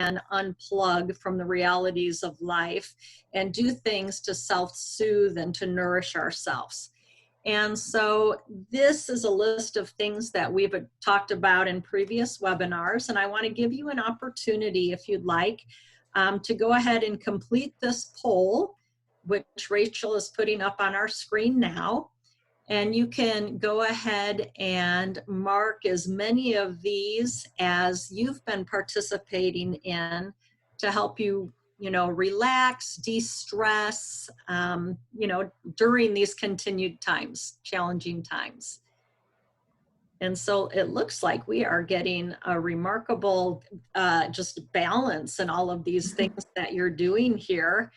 unplug from the realities of life and do things to self-soothe and to nourish ourselves. And so this is a list of things that we've talked about in previous webinars, and I want to give you an opportunity, if you'd like, to go ahead and complete this poll, which Rachel is putting up on our screen now. And you can go ahead and mark as many of these as you've been participating in to help you, relax, de-stress, during these continued times, challenging times. And so it looks like we are getting a remarkable just balance in all of these things that you're doing here.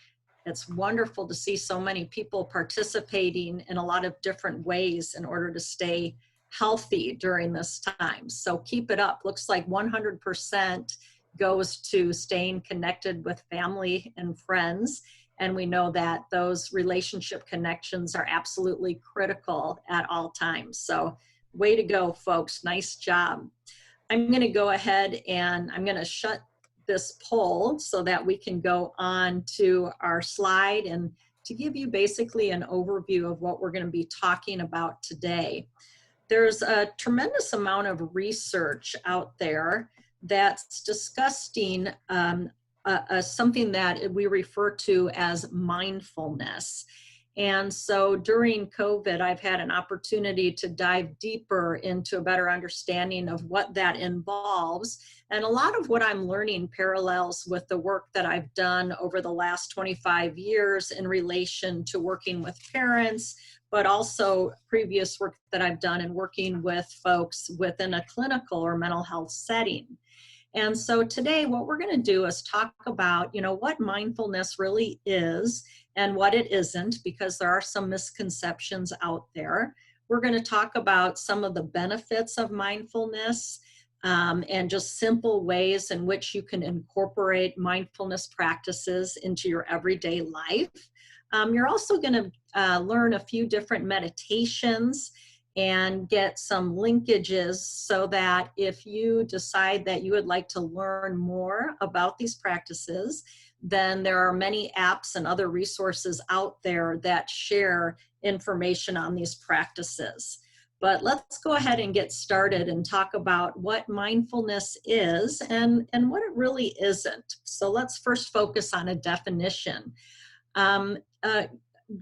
It's wonderful to see so many people participating in a lot of different ways in order to stay healthy during this time. So keep it up. Looks like 100% goes to staying connected with family and friends. And we know that those relationship connections are absolutely critical at all times. So way to go, folks. Nice job. I'm going to go ahead and I'm going to shut this poll so that we can go on to our slide and to give you basically an overview of what we're going to be talking about today. There's a tremendous amount of research out there that's discussing something that we refer to as mindfulness. And so during COVID, I've had an opportunity to dive deeper into a better understanding of what that involves. And a lot of what I'm learning parallels with the work that I've done over the last 25 years in relation to working with parents, but also previous work that I've done in working with folks within a clinical or mental health setting. And so today what we're going to do is talk about, what mindfulness really is and what it isn't, because there are some misconceptions out there. We're going to talk about some of the benefits of mindfulness and just simple ways in which you can incorporate mindfulness practices into your everyday life. You're also going to learn a few different meditations and get some linkages so that if you decide that you would like to learn more about these practices, then there are many apps and other resources out there that share information on these practices. But let's go ahead and get started and talk about what mindfulness is and what it really isn't. So let's first focus on a definition.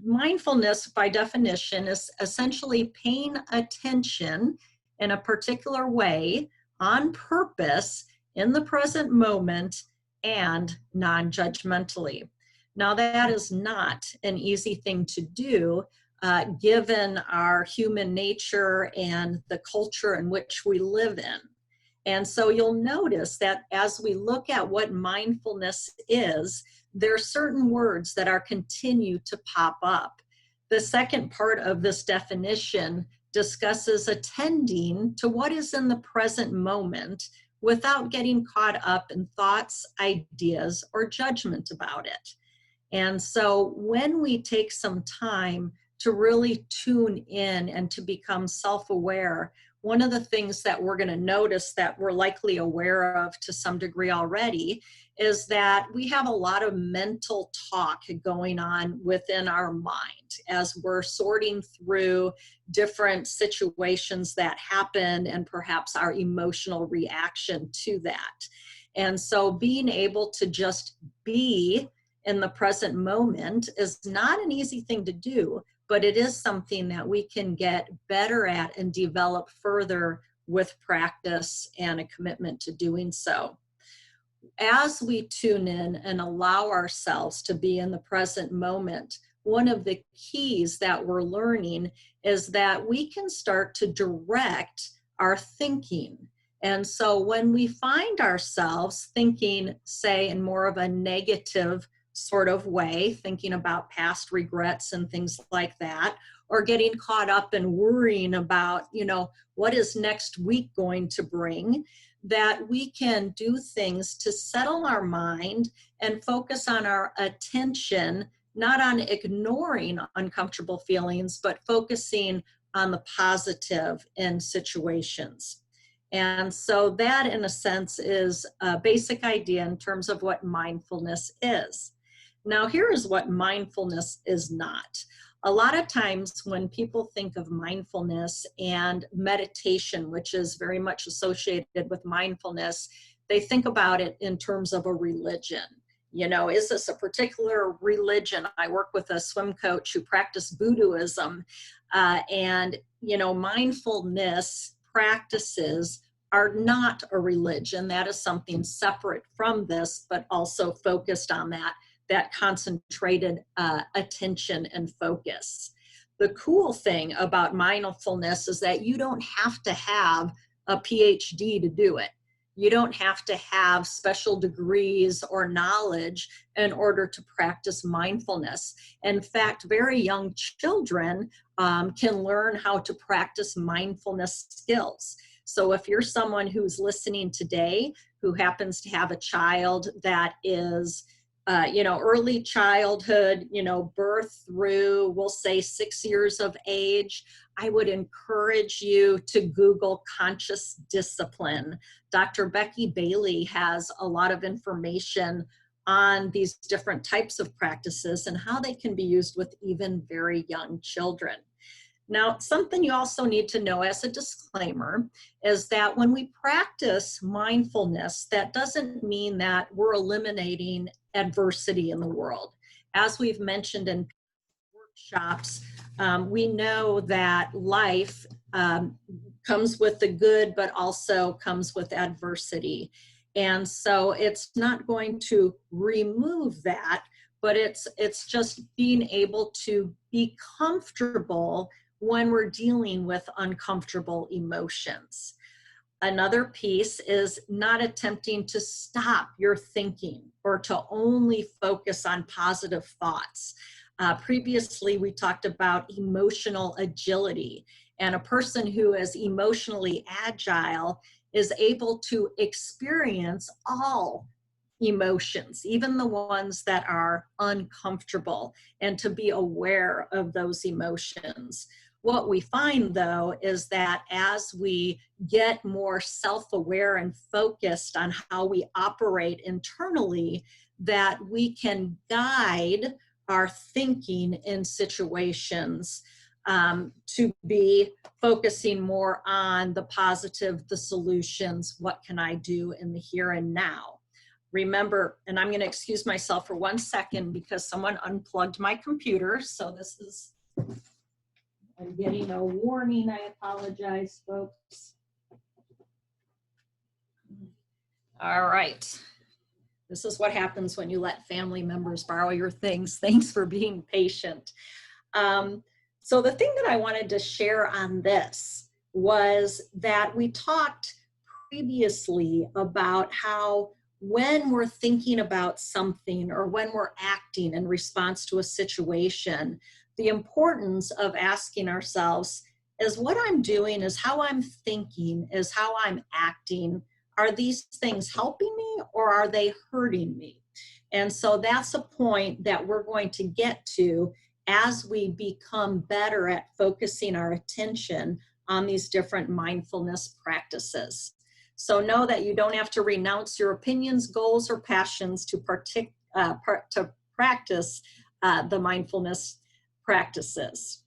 Mindfulness, by definition, is essentially paying attention in a particular way on purpose in the present moment and non-judgmentally. Now, that is not an easy thing to do given our human nature and the culture in which we live in. And so you'll notice that as we look at what mindfulness is, there are certain words that are continue to pop up. The second part of this definition discusses attending to what is in the present moment without getting caught up in thoughts, ideas, or judgment about it. And so when we take some time to really tune in and to become self-aware, one of the things that we're going to notice that we're likely aware of to some degree already is that we have a lot of mental talk going on within our mind as we're sorting through different situations that happen and perhaps our emotional reaction to that. And so being able to just be in the present moment is not an easy thing to do, but it is something that we can get better at and develop further with practice and a commitment to doing so. As we tune in and allow ourselves to be in the present moment, one of the keys that we're learning is that we can start to direct our thinking. And so when we find ourselves thinking, say, in more of a negative sort of way, thinking about past regrets and things like that, or getting caught up in worrying about, what is next week going to bring, that we can do things to settle our mind and focus on our attention, not on ignoring uncomfortable feelings, but focusing on the positive in situations. And so that, in a sense, is a basic idea in terms of what mindfulness is. Now, here is what mindfulness is not. A lot of times when people think of mindfulness and meditation, which is very much associated with mindfulness, they think about it in terms of a religion. You know, is this a particular religion? I work with a swim coach who practiced Buddhism, and, you know, mindfulness practices are not a religion. That is something separate from this, but also focused on that concentrated attention and focus. The cool thing about mindfulness is that you don't have to have a PhD to do it. You don't have to have special degrees or knowledge in order to practice mindfulness. In fact, very young children can learn how to practice mindfulness skills. So if you're someone who's listening today who happens to have a child that is early childhood, birth through, we'll say 6 years of age, I would encourage you to Google conscious discipline. Dr. Becky Bailey has a lot of information on these different types of practices and how they can be used with even very young children. Now, something you also need to know as a disclaimer is that when we practice mindfulness, that doesn't mean that we're eliminating adversity in the world. As we've mentioned in workshops, we know that life comes with the good, but also comes with adversity. And so it's not going to remove that, but it's just being able to be comfortable when we're dealing with uncomfortable emotions. Another piece is not attempting to stop your thinking or to only focus on positive thoughts. Previously, we talked about emotional agility, and a person who is emotionally agile is able to experience all emotions, even the ones that are uncomfortable, and to be aware of those emotions. What we find, though, is that as we get more self-aware and focused on how we operate internally, that we can guide our thinking in situations to be focusing more on the positive, the solutions, what can I do in the here and now. Remember, and I'm going to excuse myself for 1 second because someone unplugged my computer, so this is... I'm getting a warning. I apologize, folks. All right. This is what happens when you let family members borrow your things. Thanks for being patient. So the thing that I wanted to share on this was that we talked previously about how when we're thinking about something or when we're acting in response to a situation, the importance of asking ourselves, is what I'm doing, is how I'm thinking, is how I'm acting, are these things helping me or are they hurting me? And so that's a point that we're going to get to as we become better at focusing our attention on these different mindfulness practices. So know that you don't have to renounce your opinions, goals, or passions to practice the mindfulness practices.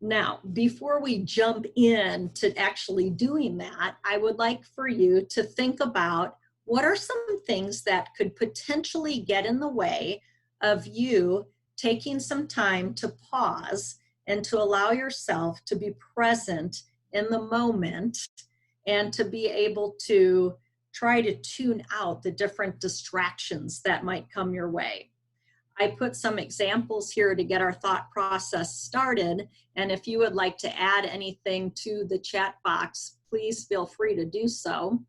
Now, before we jump in to actually doing that, I would like for you to think about what are some things that could potentially get in the way of you taking some time to pause and to allow yourself to be present in the moment and to be able to try to tune out the different distractions that might come your way. I put some examples here to get our thought process started, and if you would like to add anything to the chat box, please feel free to do so.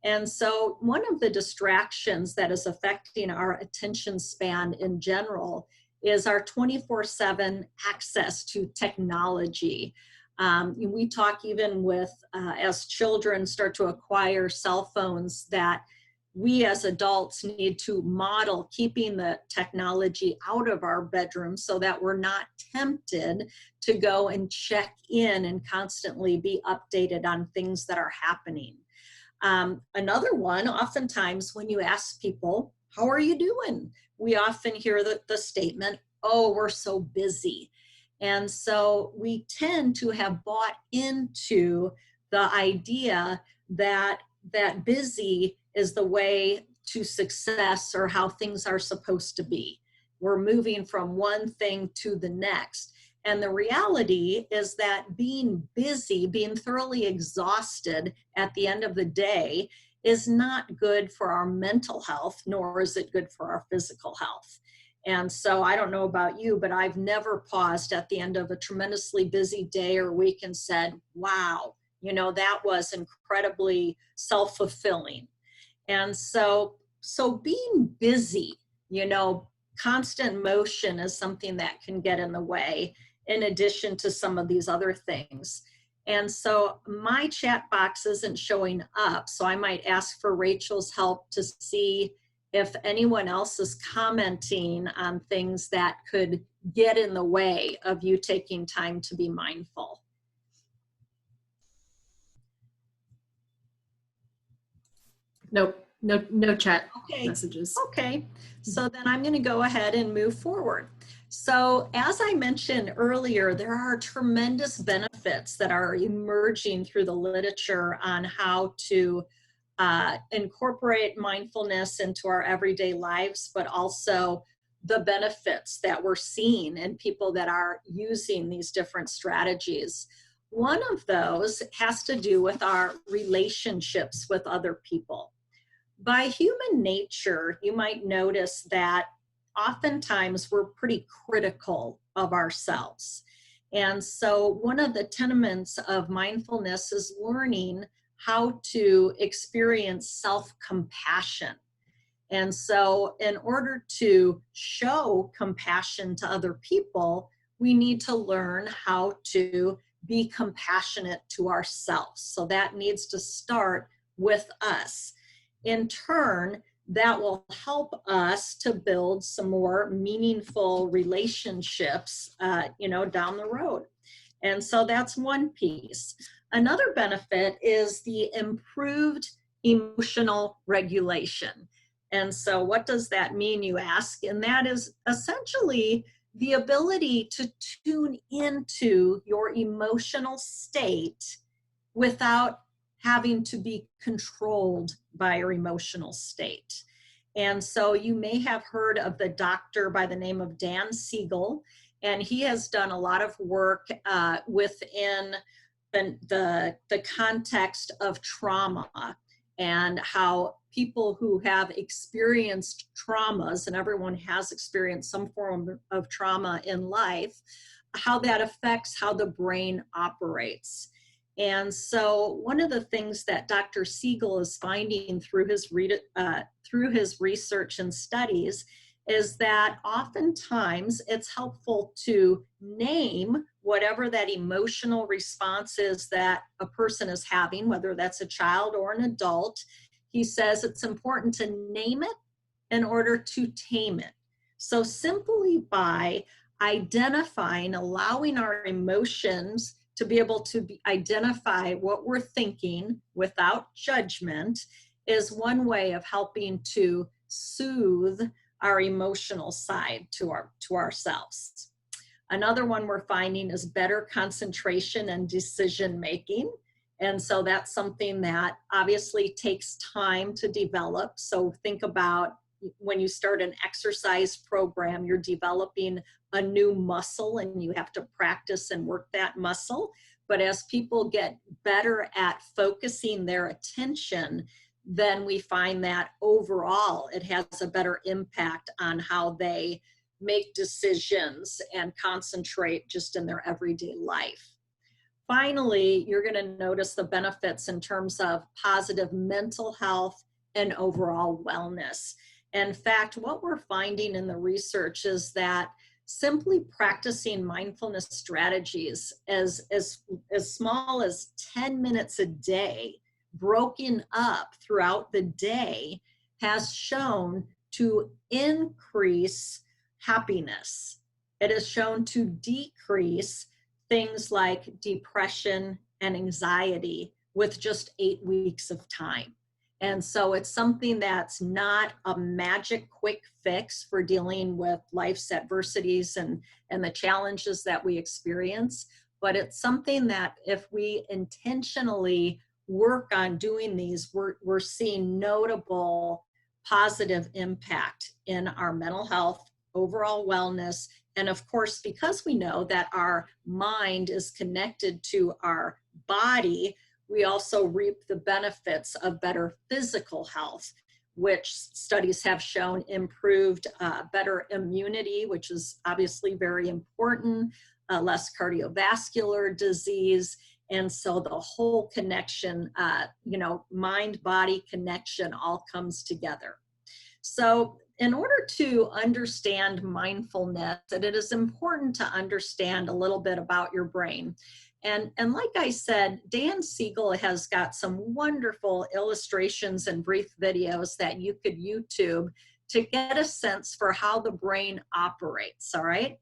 And so one of the distractions that is affecting our attention span in general is our 24/7 access to technology. We talk even with, as children start to acquire cell phones, that we as adults need to model keeping the technology out of our bedroom so that we're not tempted to go and check in and constantly be updated on things that are happening. Another one, oftentimes when you ask people, how are you doing? We often hear the statement, oh, we're so busy. And so we tend to have bought into the idea that busy is the way to success or how things are supposed to be. We're moving from one thing to the next. And the reality is that being busy, being thoroughly exhausted at the end of the day is not good for our mental health, nor is it good for our physical health. And so I don't know about you, but I've never paused at the end of a tremendously busy day or week and said, wow, that was incredibly self-fulfilling. And so being busy, constant motion is something that can get in the way, in addition to some of these other things. And so my chat box isn't showing up, so I might ask for Rachel's help to see if anyone else is commenting on things that could get in the way of you taking time to be mindful. Nope, no chat messages. Okay, so then I'm going to go ahead and move forward. So as I mentioned earlier, there are tremendous benefits that are emerging through the literature on how to incorporate mindfulness into our everyday lives, but also the benefits that we're seeing in people that are using these different strategies. One of those has to do with our relationships with other people. By human nature, you might notice that oftentimes we're pretty critical of ourselves. And so one of the tenets of mindfulness is learning how to experience self-compassion. And so in order to show compassion to other people, we need to learn how to be compassionate to ourselves. So that needs to start with us. In turn, that will help us to build some more meaningful relationships, down the road. And so that's one piece. Another benefit is the improved emotional regulation. And so what does that mean, you ask? And that is essentially the ability to tune into your emotional state without having to be controlled by your emotional state. And so you may have heard of the doctor by the name of Dan Siegel, and he has done a lot of work within the context of trauma and how people who have experienced traumas, and everyone has experienced some form of trauma in life, how that affects how the brain operates. And so one of the things that Dr. Siegel is finding through his research and studies is that oftentimes it's helpful to name whatever that emotional response is that a person is having, whether that's a child or an adult. He says it's important to name it in order to tame it. So simply by identifying, allowing our emotions to be able to identify what we're thinking without judgment is one way of helping to soothe our emotional side to ourselves. Another one we're finding is better concentration and decision making. And so that's something that obviously takes time to develop. So think about when you start an exercise program, you're developing a new muscle and you have to practice and work that muscle. But as people get better at focusing their attention, then we find that overall it has a better impact on how they make decisions and concentrate just in their everyday life. Finally, you're going to notice the benefits in terms of positive mental health and overall wellness. In fact, what we're finding in the research is that simply practicing mindfulness strategies as small as 10 minutes a day, broken up throughout the day, has shown to increase happiness. It is shown to decrease things like depression and anxiety with just 8 weeks of time. And so it's something that's not a magic quick fix for dealing with life's adversities and the challenges that we experience, but it's something that if we intentionally work on doing these, we're seeing notable positive impact in our mental health, overall wellness, and of course, because we know that our mind is connected to our body, we also reap the benefits of better physical health, which studies have shown improved better immunity, which is obviously very important, less cardiovascular disease. And so the whole connection, mind-body connection all comes together. So in order to understand mindfulness, and it is important to understand a little bit about your brain. And like I said, Dan Siegel has got some wonderful illustrations and brief videos that you could YouTube to get a sense for how the brain operates, all right?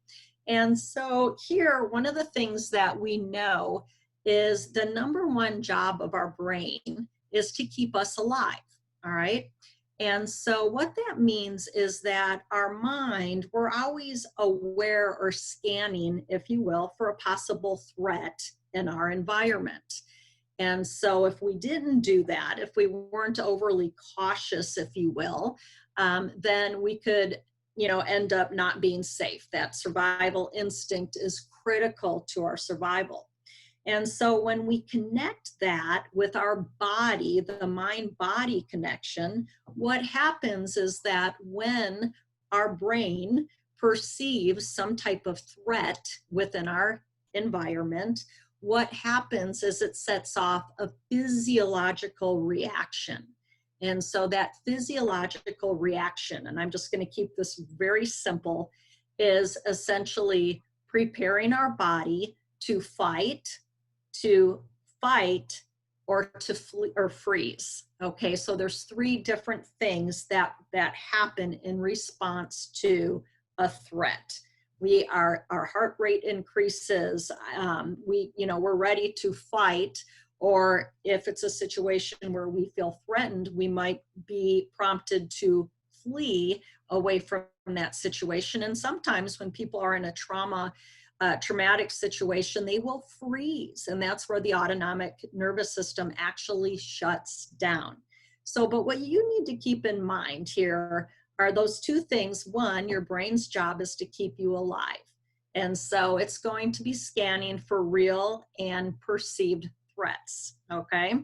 And so here, one of the things that we know is the number one job of our brain is to keep us alive, all right? And so what that means is that our mind, we're always aware or scanning, if you will, for a possible threat in our environment. And so if we didn't do that, if we weren't overly cautious, if you will, then we could, end up not being safe. That survival instinct is critical to our survival. And so when we connect that with our body, the mind-body connection, what happens is that when our brain perceives some type of threat within our environment, what happens is it sets off a physiological reaction. And so that physiological reaction, and I'm just going to keep this very simple, is essentially preparing our body to fight, or to flee or freeze. Okay, so there's three different things that happen in response to a threat. Our heart rate increases. We're ready to fight, or if it's a situation where we feel threatened, we might be prompted to flee away from that situation. And sometimes when people are in a traumatic situation, they will freeze, and that's where the autonomic nervous system actually shuts down. So, but what you need to keep in mind here are those two things. One, your brain's job is to keep you alive. And so it's going to be scanning for real and perceived threats, okay?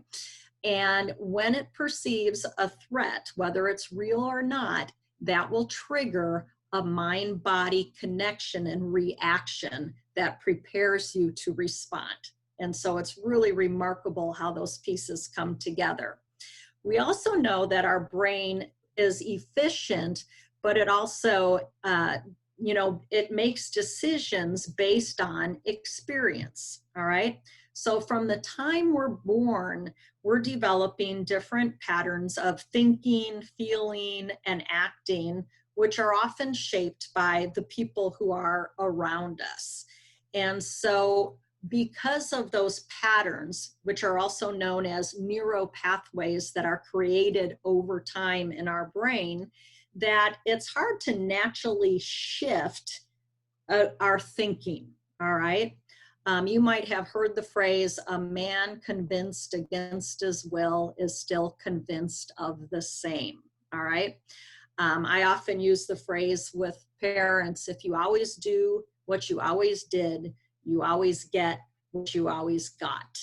And when it perceives a threat, whether it's real or not, that will trigger a mind-body connection and reaction that prepares you to respond. And so it's really remarkable how those pieces come together. We also know that our brain is efficient, but it also, it makes decisions based on experience, all right? So from the time we're born, we're developing different patterns of thinking, feeling, and acting, which are often shaped by the people who are around us. And so because of those patterns, which are also known as neuropathways that are created over time in our brain, that it's hard to naturally shift our thinking, all right? You might have heard the phrase, a man convinced against his will is still convinced of the same, all right? I often use the phrase with parents, if you always do what you always did, you always get what you always got.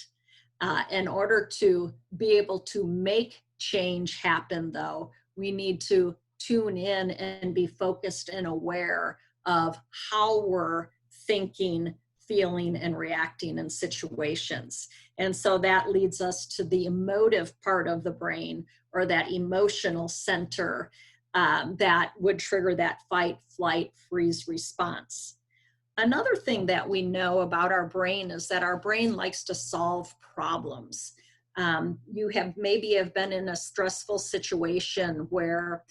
In order to be able to make change happen, though, we need to tune in and be focused and aware of how we're thinking, feeling, and reacting in situations. And so that leads us to the emotive part of the brain, or that emotional center, that would trigger that fight, flight, freeze response. Another thing that we know about our brain is that our brain likes to solve problems. You maybe have been in a stressful situation where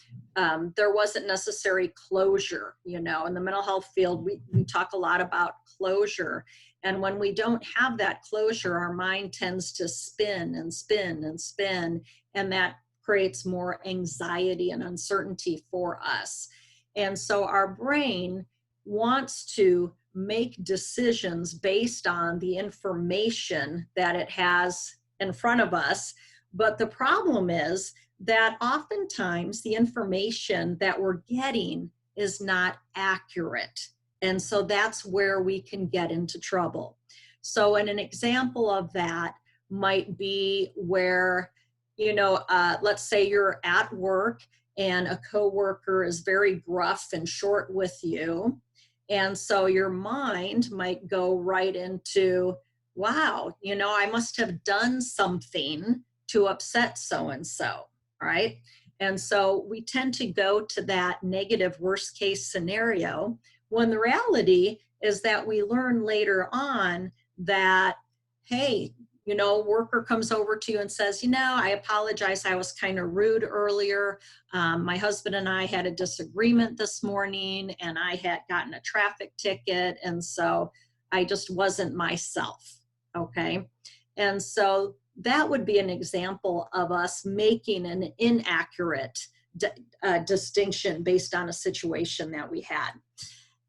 there wasn't necessary closure. In the mental health field, we talk a lot about closure. And when we don't have that closure, our mind tends to spin and spin and spin, and that creates more anxiety and uncertainty for us. And so our brain wants to make decisions based on the information that it has in front of us. But the problem is that oftentimes the information that we're getting is not accurate. And so that's where we can get into trouble. So an example of that might be where, let's say you're at work and a coworker is very gruff and short with you. And so your mind might go right into, wow, I must have done something to upset so-and-so, right? And so we tend to go to that negative worst case scenario, when the reality is that we learn later on that, hey, worker comes over to you and says, I apologize, I was kind of rude earlier. My husband and I had a disagreement this morning and I had gotten a traffic ticket. And so I just wasn't myself. Okay. And so that would be an example of us making an inaccurate distinction based on a situation that we had.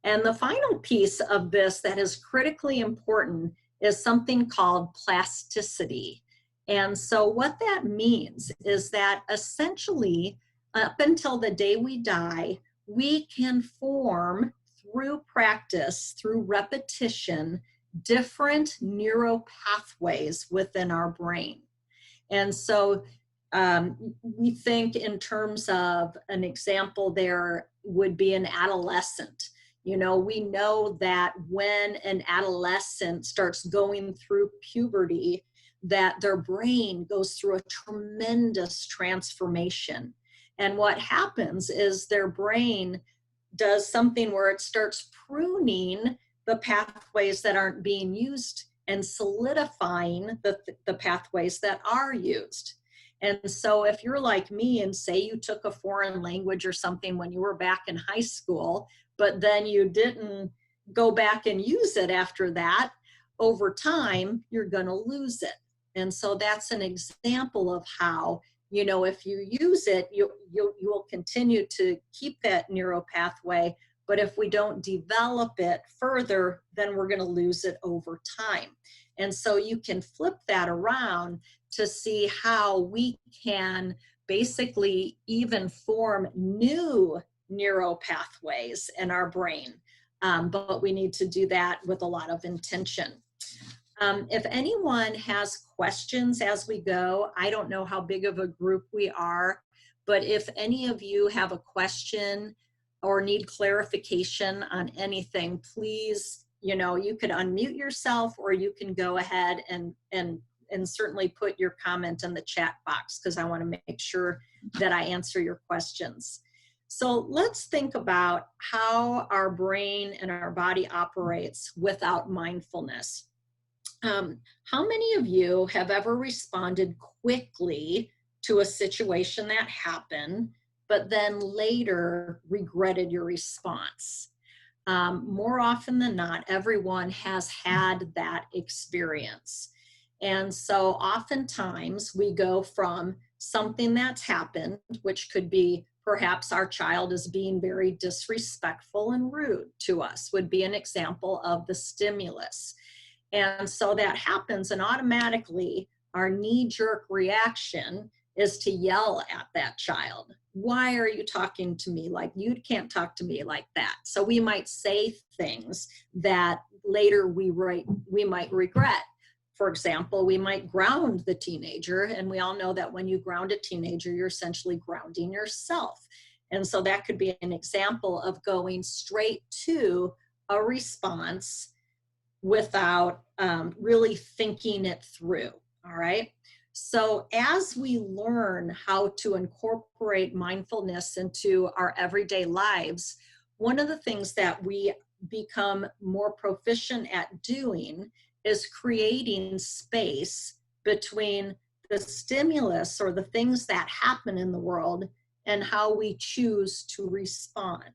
And the final piece of this that is critically important is something called plasticity. And so what that means is that essentially, up until the day we die, we can form through practice, through repetition, different neural pathways within our brain. And so we think in terms of an example there would be an adolescent. We know that when an adolescent starts going through puberty, that their brain goes through a tremendous transformation. And what happens is their brain does something where it starts pruning the pathways that aren't being used and solidifying the pathways that are used. And so if you're like me and say you took a foreign language or something when you were back in high school, but then you didn't go back and use it after that, over time, you're going to lose it. And so that's an example of how, if you use it, you will continue to keep that neural pathway. But if we don't develop it further, then we're going to lose it over time. And so you can flip that around to see how we can basically even form new neural pathways in our brain. But we need to do that with a lot of intention. If anyone has questions as we go, I don't know how big of a group we are, but if any of you have a question or need clarification on anything, please, you could unmute yourself or you can go ahead and certainly put your comment in the chat box, because I want to make sure that I answer your questions. So let's think about how our brain and our body operates without mindfulness. How many of you have ever responded quickly to a situation that happened, but then later regretted your response? More often than not, everyone has had that experience. And so oftentimes we go from something that's happened, which could be perhaps our child is being very disrespectful and rude to us, would be an example of the stimulus. And so that happens, and automatically our knee-jerk reaction is to yell at that child. Why are you talking to me like, you can't talk to me like that? So we might say things that later we might regret. For example, we might ground the teenager, and we all know that when you ground a teenager, you're essentially grounding yourself. And so that could be an example of going straight to a response without really thinking it through, all right? So as we learn how to incorporate mindfulness into our everyday lives, one of the things that we become more proficient at doing is creating space between the stimulus or the things that happen in the world and how we choose to respond,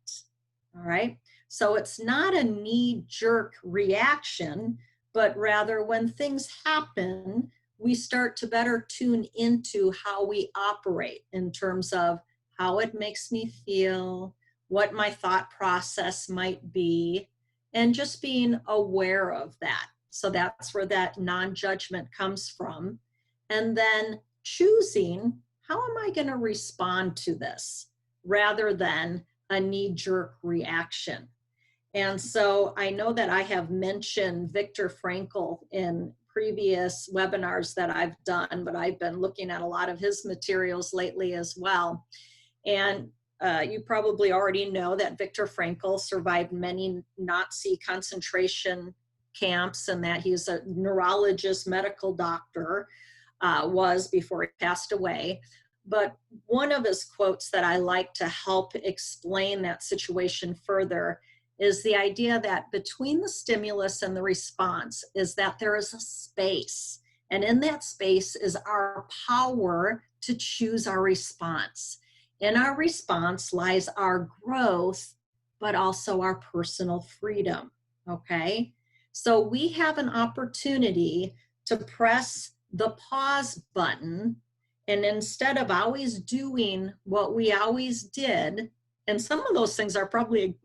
all right? So it's not a knee-jerk reaction, but rather when things happen, we start to better tune into how we operate in terms of how it makes me feel, what my thought process might be, and just being aware of that. So that's where that non-judgment comes from. And then choosing, how am I going to respond to this rather than a knee-jerk reaction. And so I know that I have mentioned Viktor Frankl in previous webinars that I've done, but I've been looking at a lot of his materials lately as well. And you probably already know that Viktor Frankl survived many Nazi concentration camps, and that he's a neurologist, medical doctor, was before he passed away. But one of his quotes that I like to help explain that situation further is the idea that between the stimulus and the response is that there is a space. And in that space is our power to choose our response. In our response lies our growth, but also our personal freedom, okay? So we have an opportunity to press the pause button, and instead of always doing what we always did, and some of those things are probably,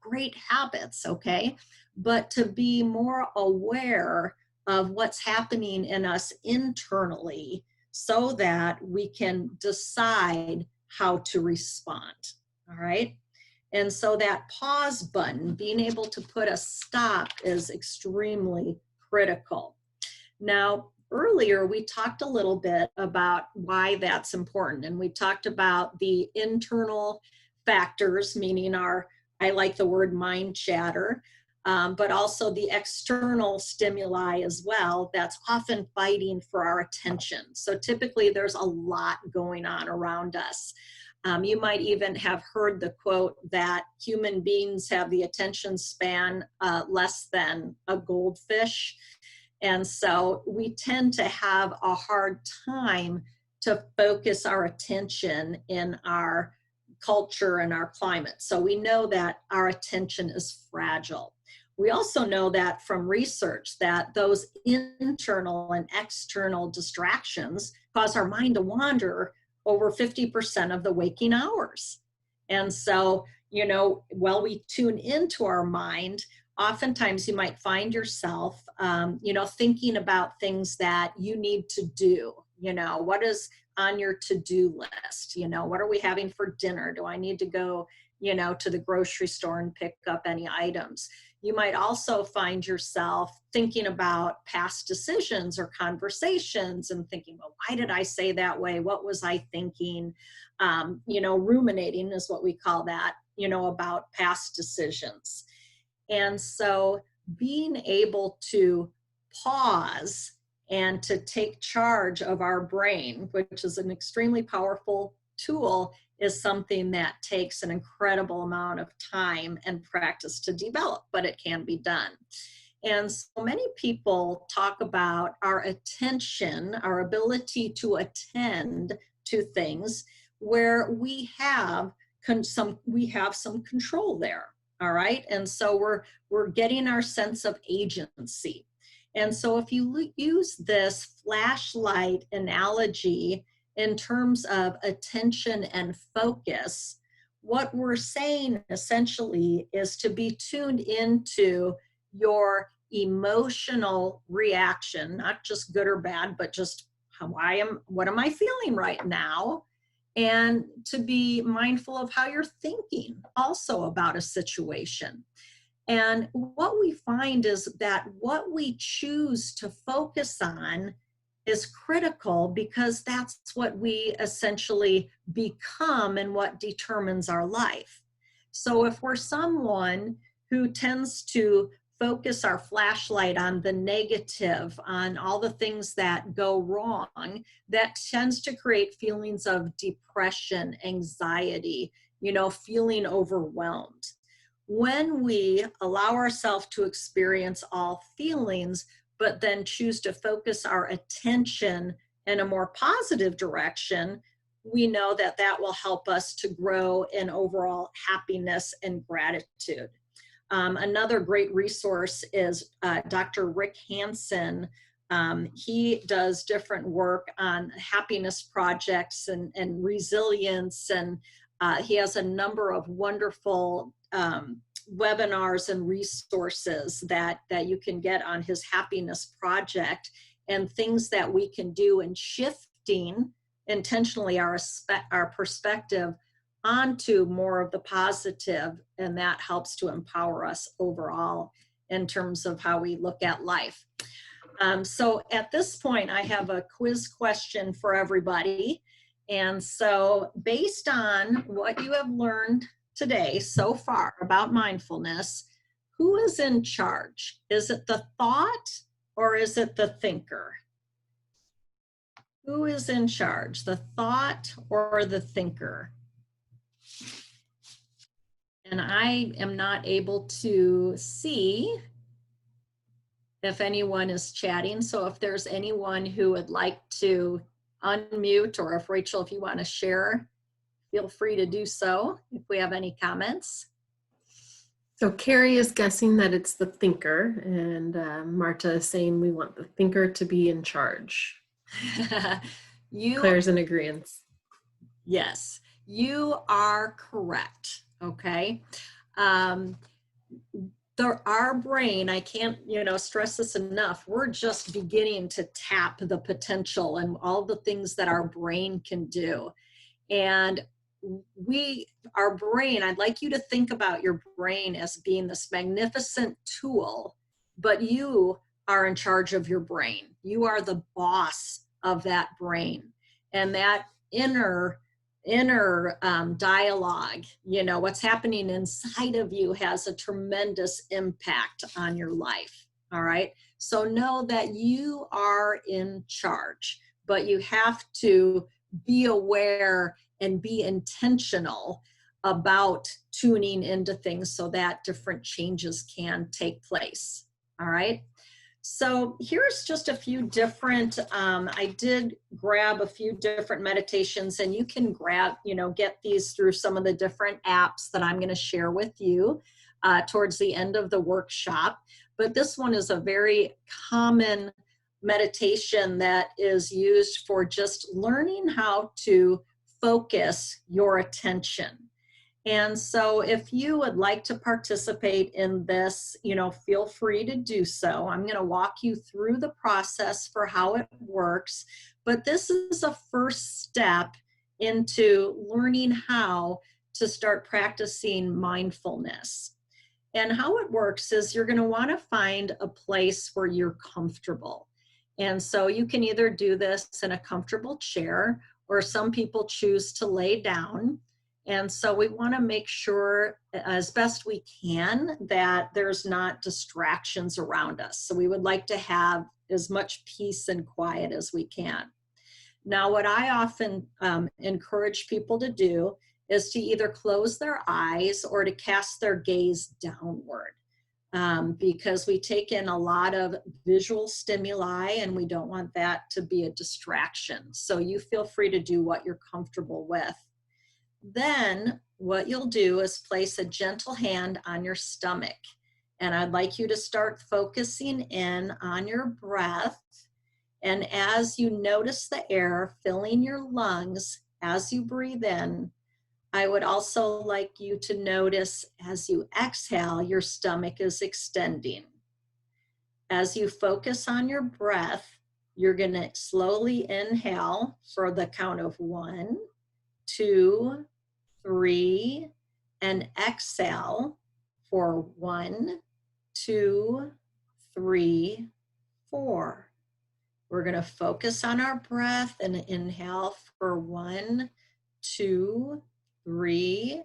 great habits, okay? But to be more aware of what's happening in us internally so that we can decide how to respond, all right? And so that pause button, being able to put a stop, is extremely critical. Now, earlier, we talked a little bit about why that's important. And we talked about the internal factors, meaning I like the word mind chatter, but also the external stimuli as well, that's often fighting for our attention. So typically there's a lot going on around us. You might even have heard the quote that human beings have the attention span less than a goldfish. And so we tend to have a hard time to focus our attention in our culture and our climate. So we know that our attention is fragile. We also know that from research that those internal and external distractions cause our mind to wander over 50% of the waking hours. And so, while we tune into our mind, oftentimes you might find yourself, thinking about things that you need to do. What is on your to-do list? What are we having for dinner? Do I need to go, to the grocery store and pick up any items? You might also find yourself thinking about past decisions or conversations and thinking, well, why did I say that way? What was I thinking? Ruminating is what we call that, about past decisions. And so being able to pause and to take charge of our brain, which is an extremely powerful tool, is something that takes an incredible amount of time and practice to develop, but it can be done. And so many people talk about our attention, our ability to attend to things where we have some control there. All right. And so we're getting our sense of agency. And so if you use this flashlight analogy in terms of attention and focus, what we're saying essentially is to be tuned into your emotional reaction, not just good or bad, but just what am I feeling right now? And to be mindful of how you're thinking also about a situation. And what we find is that what we choose to focus on is critical, because that's what we essentially become and what determines our life. So if we're someone who tends to focus our flashlight on the negative, on all the things that go wrong, that tends to create feelings of depression, anxiety, feeling overwhelmed. When we allow ourselves to experience all feelings, but then choose to focus our attention in a more positive direction, we know that that will help us to grow in overall happiness and gratitude. Another great resource is Dr. Rick Hansen He does different work on happiness projects and resilience, and he has a number of wonderful webinars and resources that you can get on his happiness project, and things that we can do in shifting intentionally our perspective onto more of the positive, and that helps to empower us overall in terms of how we look at life. So at this point, I have a quiz question for everybody. And so based on what you have learned today so far about mindfulness, who is in charge? Is it the thought or is it the thinker? Who is in charge, the thought or the thinker? And I am not able to see if anyone is chatting. So if there's anyone who would like to unmute, or if Rachel, if you want to share, feel free to do so if we have any comments. So Kerri is guessing that it's the thinker, and Marta is saying we want the thinker to be in charge. Claire's in agreement. Yes, you are correct. Okay. Our brain, I can't, stress this enough. We're just beginning to tap the potential and all the things that our brain can do. And our brain, I'd like you to think about your brain as being this magnificent tool, but you are in charge of your brain. You are the boss of that brain. And that inner dialogue, what's happening inside of you has a tremendous impact on your life. All right. So know that you are in charge, but you have to be aware and be intentional about tuning into things so that different changes can take place. All right. So here's just a few different, I did grab a few different meditations, and you can get these through some of the different apps that I'm going to share with you towards the end of the workshop. But this one is a very common meditation that is used for just learning how to focus your attention. And so if you would like to participate in this, feel free to do so. I'm going to walk you through the process for how it works, but this is a first step into learning how to start practicing mindfulness. And how it works is you're going to want to find a place where you're comfortable. And so you can either do this in a comfortable chair, or some people choose to lay down. And so we want to make sure as best we can that there's not distractions around us. So we would like to have as much peace and quiet as we can. Now, what I often encourage people to do is to either close their eyes or to cast their gaze downward, because we take in a lot of visual stimuli and we don't want that to be a distraction. So you feel free to do what you're comfortable with. Then what you'll do is place a gentle hand on your stomach. And I'd like you to start focusing in on your breath. And as you notice the air filling your lungs as you breathe in, I would also like you to notice as you exhale, your stomach is extending. As you focus on your breath, you're going to slowly inhale for the count of 1, 2, 3, and exhale for 1, 2, 3, 4. We're going to focus on our breath and inhale for 1, 2, 3,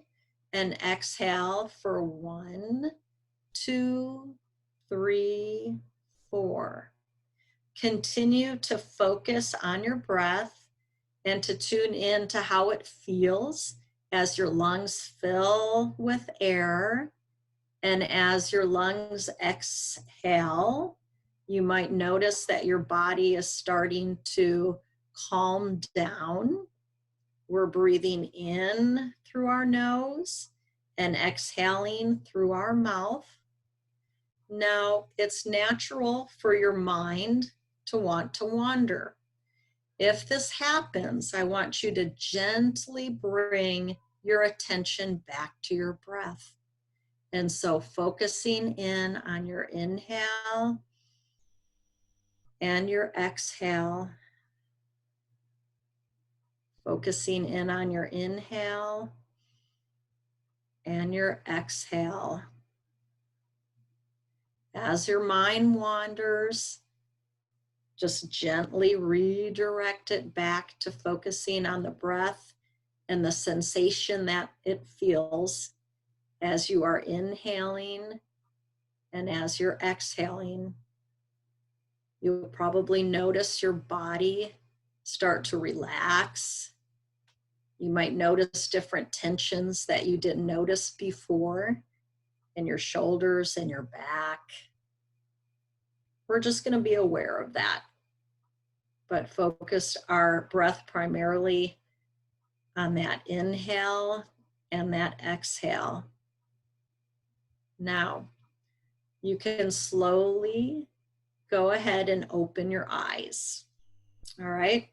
and exhale for 1, 2, 3, 4. Continue to focus on your breath and to tune in to how it feels as your lungs fill with air. And as your lungs exhale, you might notice that your body is starting to calm down. We're breathing in through our nose and exhaling through our mouth. Now, it's natural for your mind to want to wander. If this happens, I want you to gently bring your attention back to your breath. And so focusing in on your inhale and your exhale, focusing in on your inhale and your exhale. As your mind wanders, just gently redirect it back to focusing on the breath and the sensation that it feels as you are inhaling and as you're exhaling. You'll probably notice your body start to relax. You might notice different tensions that you didn't notice before in your shoulders and your back. We're just going to be aware of that, but focus our breath primarily on that inhale and that exhale. Now, you can slowly go ahead and open your eyes. All right.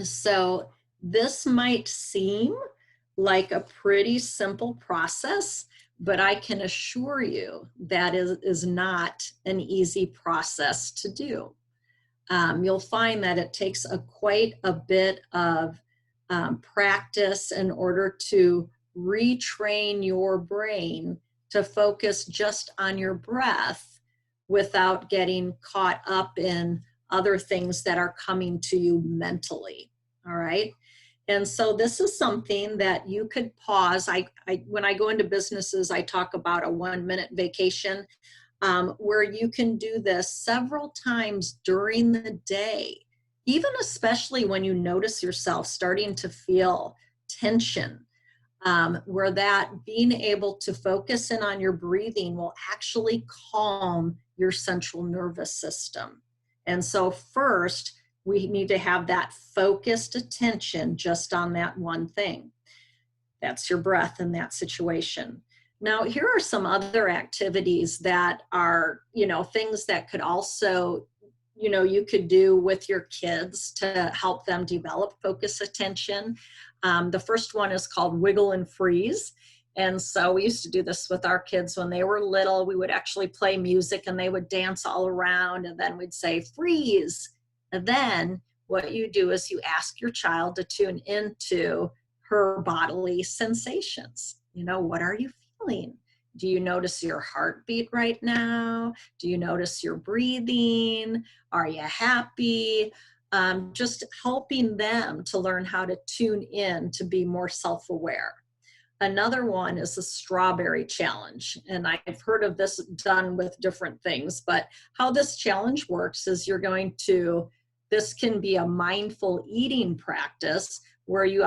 So this might seem like a pretty simple process, but I can assure you that is not an easy process to do. You'll find that it takes quite a bit of practice in order to retrain your brain to focus just on your breath without getting caught up in other things that are coming to you mentally. All right. And so this is something that you could pause. When I go into businesses, I talk about a 1-minute vacation where you can do this several times during the day, even especially when you notice yourself starting to feel tension, where that being able to focus in on your breathing will actually calm your central nervous system. And so first, we need to have that focused attention just on that one thing. That's your breath in that situation. Now, here are some other activities that are, things that could also, you could do with your kids to help them develop focus attention. The first one is called wiggle and freeze. And so we used to do this with our kids when they were little. We would actually play music and they would dance all around, and then we'd say freeze. And then what you do is you ask your child to tune into her bodily sensations. What are you feeling? Do you notice your heartbeat right now? Do you notice your breathing? Are you happy? Just helping them to learn how to tune in to be more self-aware. Another one is the strawberry challenge. And I've heard of this done with different things, but how this challenge works is this can be a mindful eating practice where you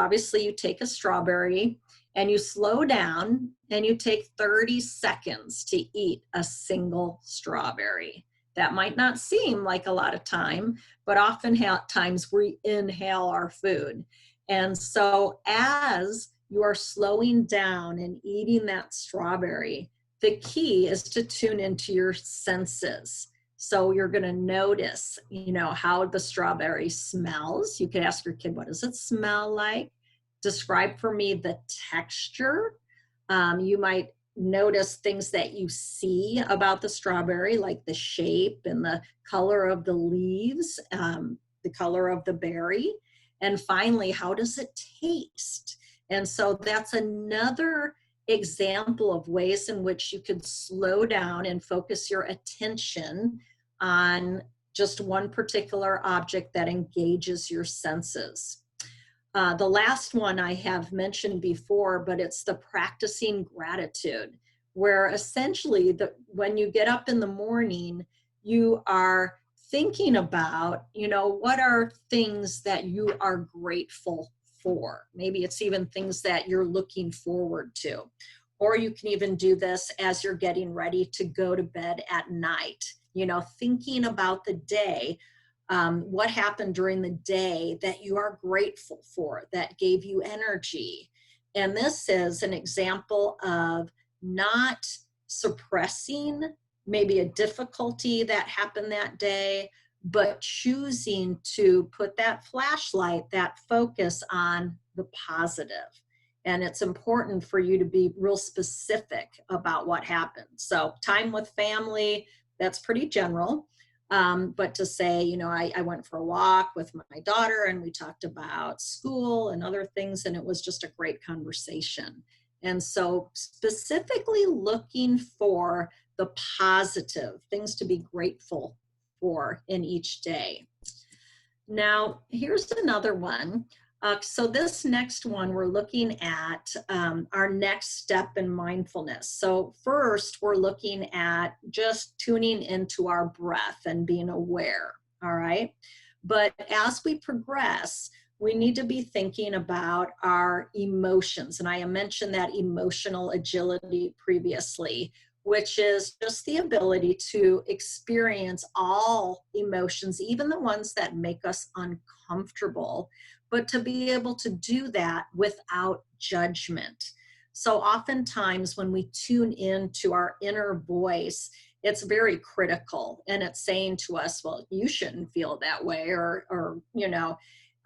take a strawberry and you slow down and you take 30 seconds to eat a single strawberry. That might not seem like a lot of time, but oftentimes we inhale our food. And so as you are slowing down and eating that strawberry, the key is to tune into your senses. So you're going to notice, how the strawberry smells. You could ask your kid, what does it smell like? Describe for me the texture. You might notice things that you see about the strawberry, like the shape and the color of the leaves, the color of the berry. And finally, how does it taste? And so that's another example of ways in which you could slow down and focus your attention on just one particular object that engages your senses. The last one I have mentioned before, but it's the practicing gratitude, where essentially when you get up in the morning, you are thinking about, what are things that you are grateful for. Maybe it's even things that you're looking forward to. Or you can even do this as you're getting ready to go to bed at night, thinking about the day. What happened during the day that you are grateful for, that gave you energy. And this is an example of not suppressing maybe a difficulty that happened that day, but choosing to put that flashlight, that focus on the positive. And it's important for you to be real specific about what happened. So time with family, that's pretty general. But to say, you know, I went for a walk with my daughter and we talked about school and other things, and it was just a great conversation. And so specifically looking for the positive things to be grateful for in each day. Now, here's another one. So this next one, we're looking at our next step in mindfulness. So first, we're looking at just tuning into our breath and being aware, all right? But as we progress, we need to be thinking about our emotions. And I mentioned that emotional agility previously, which is just the ability to experience all emotions, even the ones that make us uncomfortable, but to be able to do that without judgment. So oftentimes when we tune into our inner voice, it's very critical and it's saying to us, well, you shouldn't feel that way, or you know,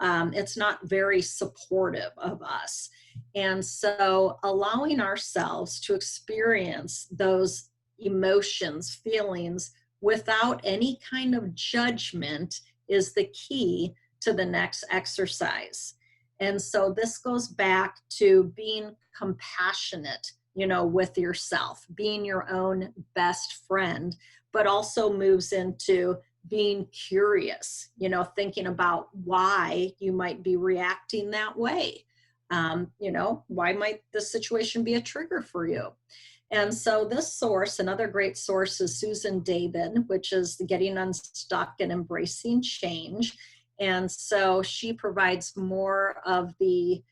it's not very supportive of us. And so allowing ourselves to experience those emotions, feelings without any kind of judgment is the key to the next exercise. And so this goes back to being compassionate, you know, with yourself, being your own best friend, but also moves into being curious, you know, thinking about why you might be reacting that way. You know, why might this situation be a trigger for you? And so this source, another great source, is Susan David, which is Getting Unstuck and Embracing Change. And so she provides more of the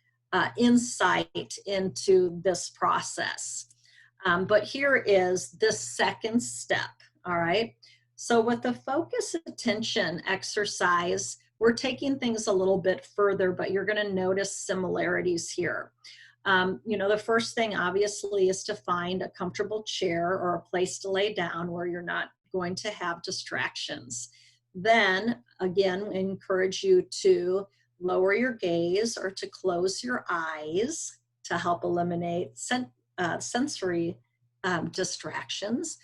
insight into this process. But here is the second step, all right? So with the focus attention exercise, we're taking things a little bit further, but you're going to notice similarities here. You know, the first thing obviously is to find a comfortable chair or a place to lay down where you're not going to have distractions. Then again, we encourage you to lower your gaze or to close your eyes to help eliminate sensory distractions.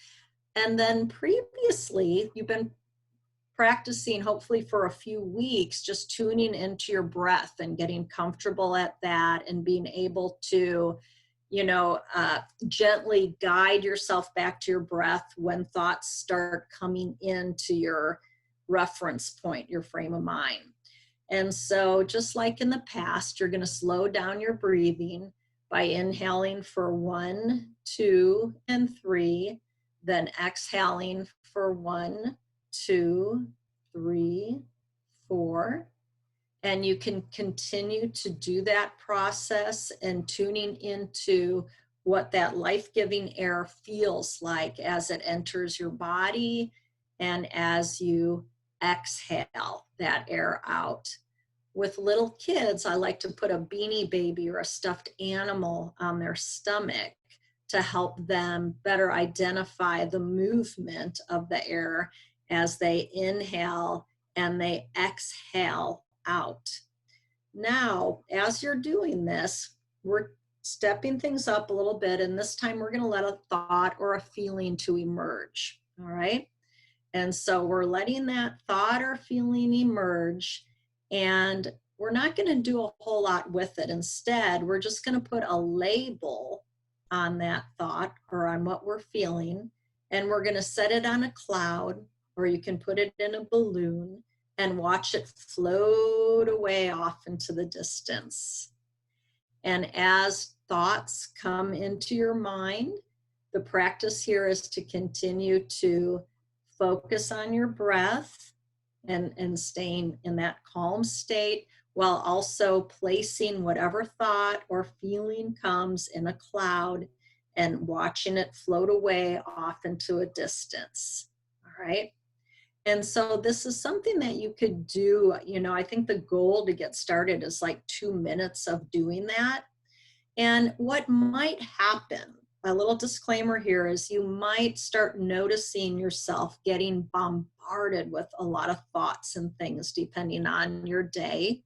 And then previously, you've been practicing hopefully for a few weeks, just tuning into your breath and getting comfortable at that and being able to, you know, gently guide yourself back to your breath when thoughts start coming into your reference point, your frame of mind. And so just like in the past, you're going to slow down your breathing by inhaling for 1, 2, and 3, then exhaling for 1, 2, 3, 4. And you can continue to do that process and tuning into what that life-giving air feels like as it enters your body and as you exhale that air out. With little kids, I like to put a beanie baby or a stuffed animal on their stomach to help them better identify the movement of the air as they inhale and they exhale out. Now, as you're doing this, we're stepping things up a little bit, and this time we're going to let a thought or a feeling to emerge, all right? And so we're letting that thought or feeling emerge, and we're not going to do a whole lot with it. Instead, we're just going to put a label on that thought or on what we're feeling, and we're going to set it on a cloud, or you can put it in a balloon and watch it float away off into the distance. And as thoughts come into your mind, the practice here is to continue to focus on your breath and staying in that calm state, while also placing whatever thought or feeling comes in a cloud and watching it float away off into a distance. All right. And so this is something that you could do, you know, I think the goal to get started is like 2 minutes of doing that. And what might happen a little disclaimer here is you might start noticing yourself getting bombarded with a lot of thoughts and things depending on your day.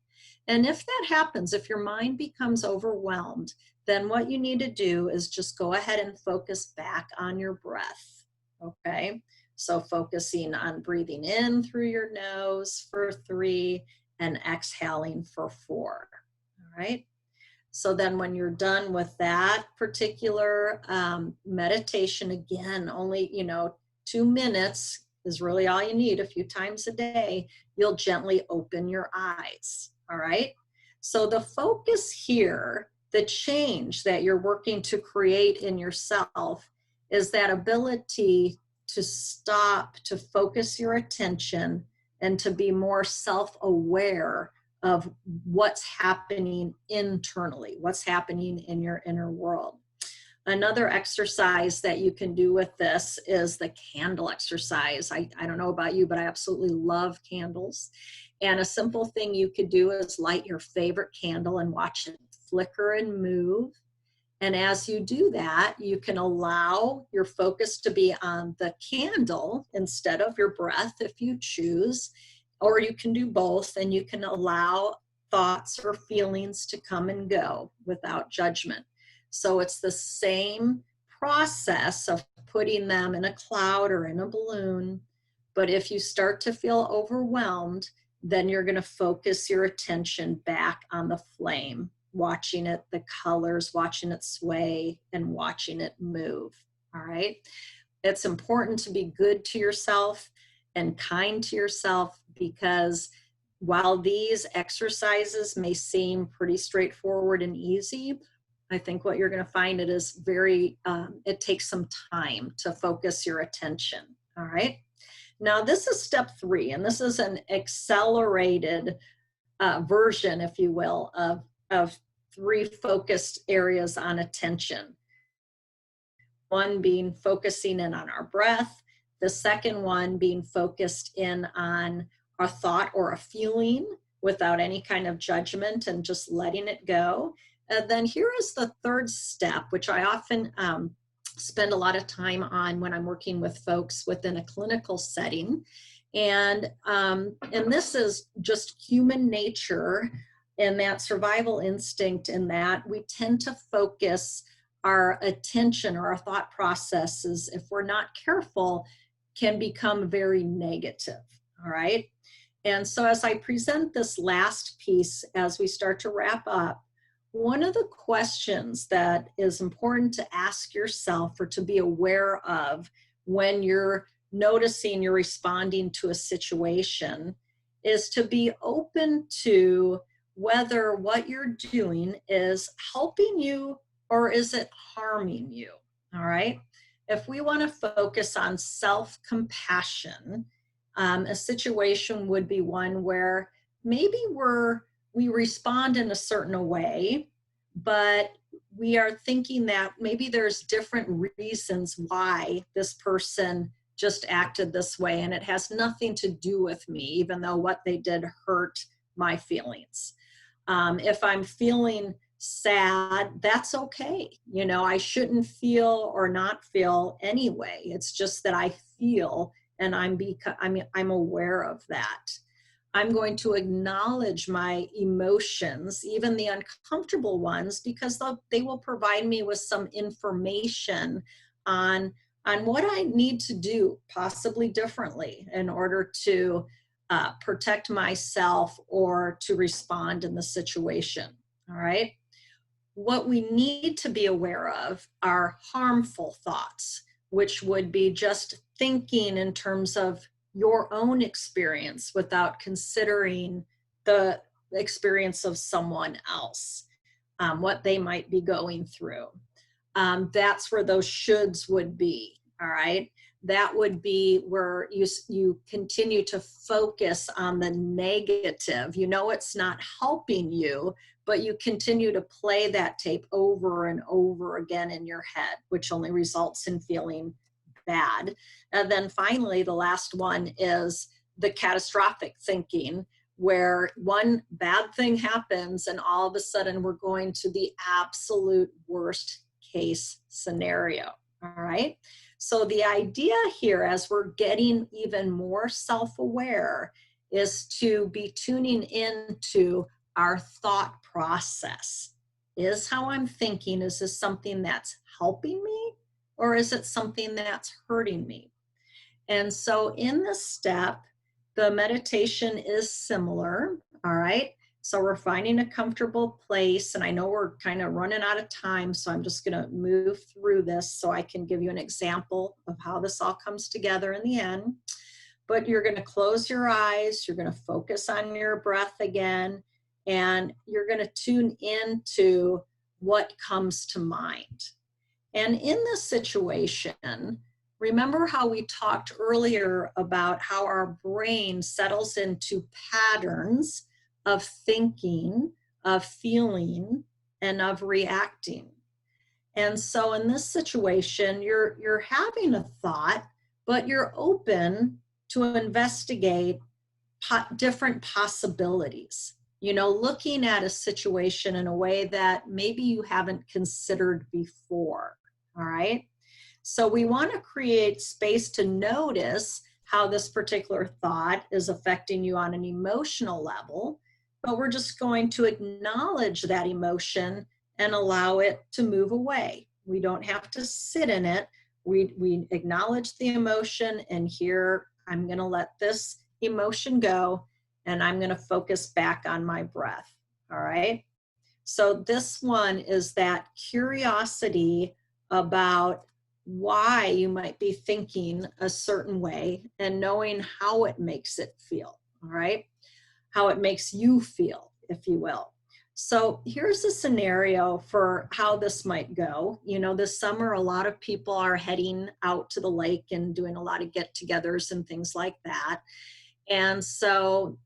And if that happens, if your mind becomes overwhelmed, then what you need to do is just go ahead and focus back on your breath. Okay. So focusing on breathing in through your nose for 3 and exhaling for 4. All right. So then when you're done with that particular meditation, again, only, 2 minutes is really all you need, a few times a day, you'll gently open your eyes. All right. So the focus here, the change that you're working to create in yourself is that ability to stop, to focus your attention and to be more self-aware of what's happening internally, what's happening in your inner world. Another exercise that you can do with this is the candle exercise. I don't know about you, but I absolutely love candles. And a simple thing you could do is light your favorite candle and watch it flicker and move. And as you do that, you can allow your focus to be on the candle instead of your breath if you choose, or you can do both, and you can allow thoughts or feelings to come and go without judgment. So it's the same process of putting them in a cloud or in a balloon. But if you start to feel overwhelmed, then you're going to focus your attention back on the flame, watching it, the colors, watching it sway, and watching it move. All right. It's important to be good to yourself and kind to yourself, because while these exercises may seem pretty straightforward and easy, I think what you're going to find it is it takes some time to focus your attention. All right. Now this is step 3, and this is an accelerated version, if you will, of 3 focused areas on attention. One being focusing in on our breath. The second one being focused in on a thought or a feeling without any kind of judgment and just letting it go. And then here is the third step, which I often spend a lot of time on when I'm working with folks within a clinical setting. And this is just human nature and that survival instinct, in that we tend to focus our attention or our thought processes, if we're not careful, can become very negative. All right. And so as I present this last piece, as we start to wrap up, one of the questions that is important to ask yourself or to be aware of when you're noticing you're responding to a situation is to be open to whether what you're doing is helping you or is it harming you. All right. If we want to focus on self-compassion, a situation would be one where maybe we respond in a certain way, but we are thinking that maybe there's different reasons why this person just acted this way, and it has nothing to do with me, even though what they did hurt my feelings. If I'm feeling sad, that's okay. I shouldn't feel or not feel anyway. It's just that I feel, and I'm aware of that. I'm going to acknowledge my emotions, even the uncomfortable ones, because they will provide me with some information on what I need to do possibly differently in order to protect myself or to respond in the situation. All right. What we need to be aware of are harmful thoughts, which would be just thinking in terms of your own experience without considering the experience of someone else, what they might be going through. That's where those shoulds would be. All right. That would be where you continue to focus on the negative. It's not helping you, but you continue to play that tape over and over again in your head, which only results in feeling bad. And then finally, the last one is the catastrophic thinking, where one bad thing happens and all of a sudden we're going to the absolute worst case scenario. All right. So the idea here, as we're getting even more self-aware, is to be tuning into our thought process. Is how I'm thinking, is this something that's helping me, or is it something that's hurting me? And so in this step, the meditation is similar, all right? So we're finding a comfortable place, and I know we're kind of running out of time, so I'm just going to move through this so I can give you an example of how this all comes together in the end. But you're going to close your eyes, you're going to focus on your breath again, and you're going to tune into what comes to mind. And in this situation, remember how we talked earlier about how our brain settles into patterns of thinking, of feeling, and of reacting. And so in this situation, you're having a thought, but you're open to investigate different possibilities. Looking at a situation in a way that maybe you haven't considered before. All right. So we want to create space to notice how this particular thought is affecting you on an emotional level, but we're just going to acknowledge that emotion and allow it to move away. We don't have to sit in it. We acknowledge the emotion, and here I'm going to let this emotion go, and I'm going to focus back on my breath. All right. So this one is that curiosity about why you might be thinking a certain way and knowing how it makes it feel. All right. How it makes you feel, if you will. So here's a scenario for how this might go. This summer, a lot of people are heading out to the lake and doing a lot of get-togethers and things like that. And so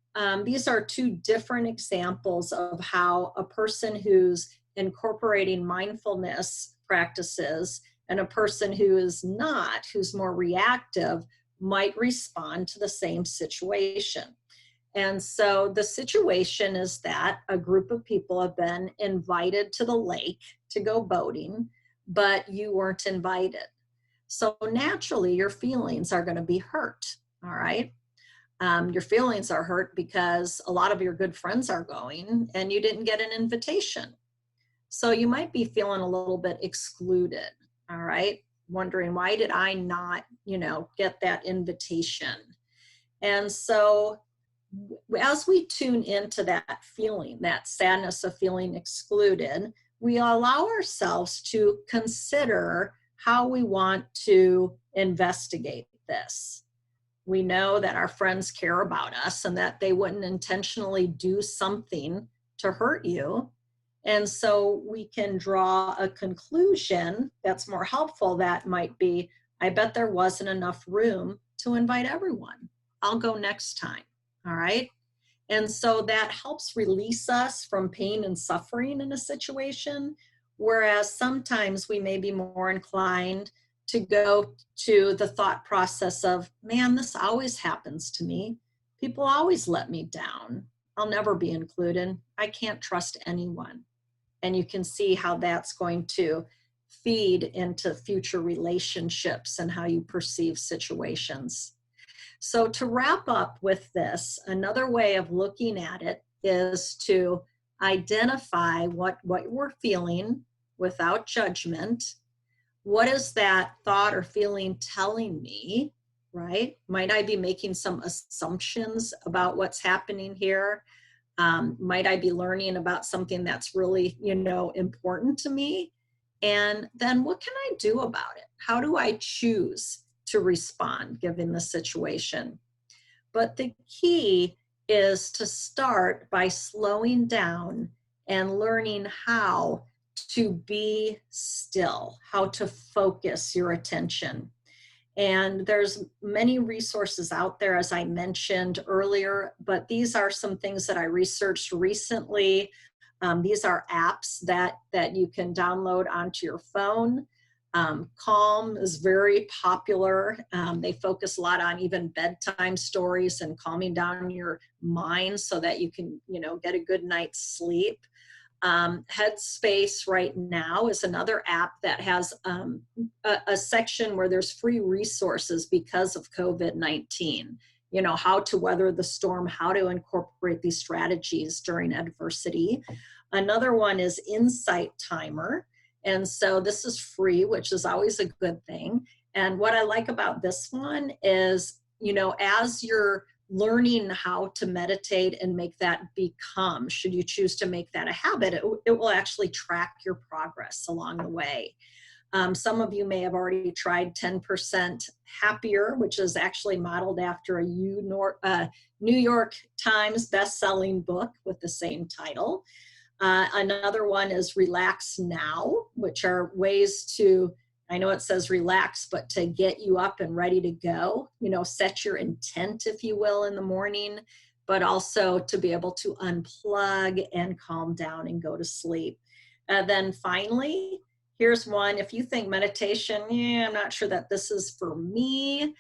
these are two different examples of how a person who's incorporating mindfulness practices and a person who is not, who's more reactive, might respond to the same situation. And so the situation is that a group of people have been invited to the lake to go boating, but you weren't invited. So naturally, your feelings are going to be hurt, all right? Your feelings are hurt because a lot of your good friends are going and you didn't get an invitation. So you might be feeling a little bit excluded, all right? Wondering, why did I not, get that invitation? And so as we tune into that feeling, that sadness of feeling excluded, we allow ourselves to consider how we want to investigate this. We know that our friends care about us and that they wouldn't intentionally do something to hurt you. And so we can draw a conclusion that's more helpful. That might be, I bet there wasn't enough room to invite everyone. I'll go next time. All right. And so that helps release us from pain and suffering in a situation, whereas sometimes we may be more inclined to go to the thought process of, man, this always happens to me. People always let me down. I'll never be included. I can't trust anyone. And you can see how that's going to feed into future relationships and how you perceive situations. So to wrap up with this, another way of looking at it is to identify what we're feeling without judgment. What is that thought or feeling telling me, right? Might I be making some assumptions about what's happening here? Might I be learning about something that's really, important to me? And then what can I do about it? How do I choose to respond given the situation? But the key is to start by slowing down and learning how to be still, how to focus your attention. And there's many resources out there, as I mentioned earlier, but these are some things that I researched recently. These are apps that you can download onto your phone. Calm is very popular. They focus a lot on even bedtime stories and calming down your mind so that you can, get a good night's sleep. Headspace right now is another app that has a section where there's free resources because of COVID-19. You know, how to weather the storm, how to incorporate these strategies during adversity. Another one is Insight Timer. And so this is free, which is always a good thing. And what I like about this one is, you know, as you're learning how to meditate and make that become, should you choose to make that a habit, it will actually track your progress along the way. Some of you may have already tried 10% Happier, which is actually modeled after a New York Times best-selling book with the same title. Another one is Relax Now, which are ways to, I know it says relax, but to get you up and ready to go, you know, set your intent, if you will, in the morning, but also to be able to unplug and calm down and go to sleep. Then finally, here's one. If you think meditation, I'm not sure that this is for me.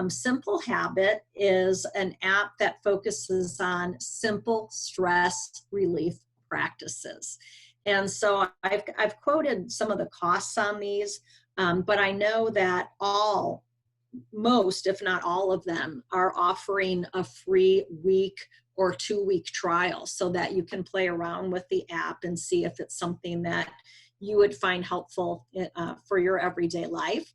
Simple Habit is an app that focuses on simple stress relief practices. And so I've quoted some of the costs on these, but I know that most, if not all of them, are offering a free week or 2-week trial so that you can play around with the app and see if it's something that you would find helpful for your everyday life.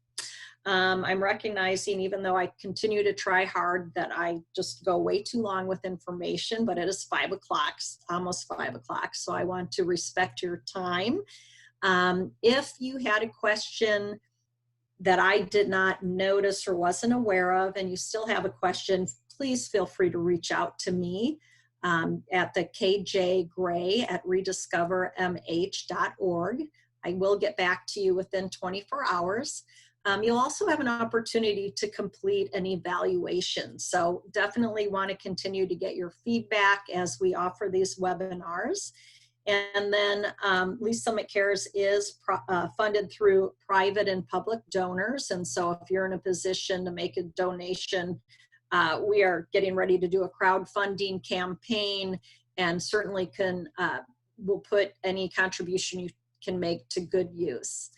I'm recognizing, even though I continue to try hard, that I just go way too long with information, but it is 5 o'clock, almost 5 o'clock, so I want to respect your time. If you had a question that I did not notice or wasn't aware of, and you still have a question, please feel free to reach out to me at the KJ Gray at rediscovermh.org. I will get back to you within 24 hours. You'll also have an opportunity to complete an evaluation. So definitely want to continue to get your feedback as we offer these webinars. And then Lee's Summit Cares is funded through private and public donors. And so if you're in a position to make a donation, we are getting ready to do a crowdfunding campaign, and certainly we'll put any contribution you can make to good use.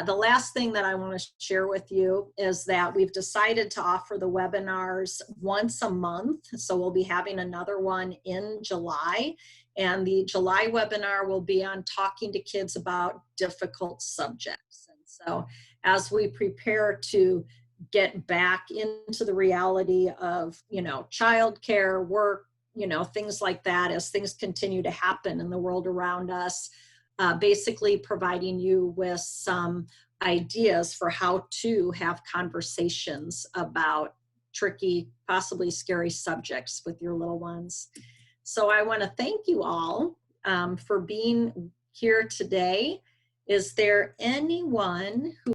The last thing that I want to share with you is that we've decided to offer the webinars once a month. So we'll be having another one in July. And the July webinar will be on talking to kids about difficult subjects. And so as we prepare to get back into the reality of, you know, childcare, work, you know, things like that, as things continue to happen in the world around us, basically providing you with some ideas for how to have conversations about tricky, possibly scary subjects with your little ones. So I want to thank you all for being here today. Is there anyone who